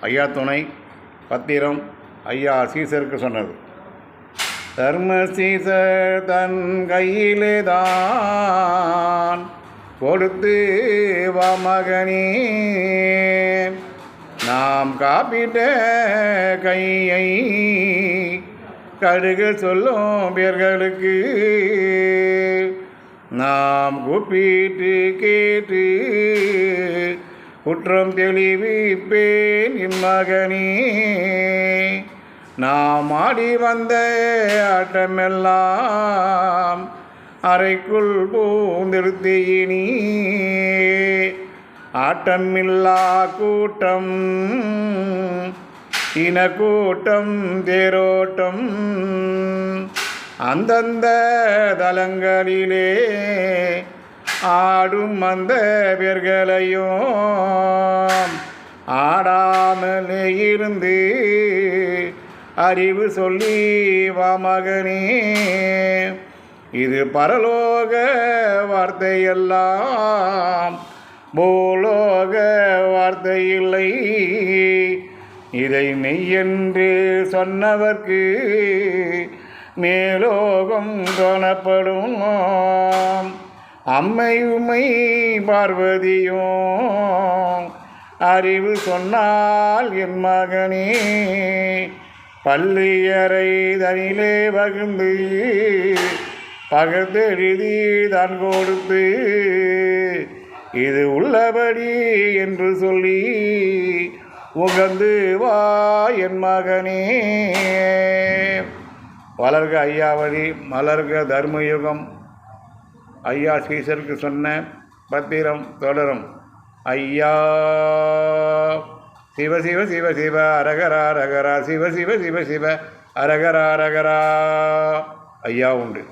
ஐயா துணை பத்திரம் ஐயா சீசருக்கு சொன்னது. தர்ம சீசர் தன் கையிலே தான் கொடுத்து வா மகனே, நாம் காப்பிட்ட கையை கடுகு சொல்லும் பேர்களுக்கு நாம் கூப்பிட்டு கேட்டு குற்றம் தெளிவிப்பேன் என் மகனே. நாம் ஆடி வந்த ஆட்டமெல்லாம் அறைக்குள் பூந்திருத்தேனி, ஆட்டமில்லா கூட்டம் இனக்கூட்டம் தேரோட்டம் அந்தந்த தலங்களிலே ஆடும் அந்த பேர்களையும் ஆடாமலே இருந்து அறிவு சொல்லி வா மகனே. இது பரலோக வார்த்தையெல்லாம் பூலோக வார்த்தை இல்லை. இதை மெய்யென்று சொன்னவர்க்கு மேலோகம் காணப்படும். அம்மை உம்மை பார்வதியும் அறிவு சொன்னால் என் மகனே, பள்ளியறை தனிலே பகிர்ந்து பகத்தெழுதி தான் கொடுத்து இது உள்ளபடி என்று சொல்லி உகந்து வா என் மகனே. வளர்க ஐயாவழி, மலர்க தர்மயுகம். ஐயா சீசருக்கு சொன்ன பத்திரம் தொடரும். ஐயா சிவ சிவ சிவ சிவ அரகரா அரகரா, சிவ சிவ சிவ சிவ அரகரா அரகரா. ஐயா உண்டு.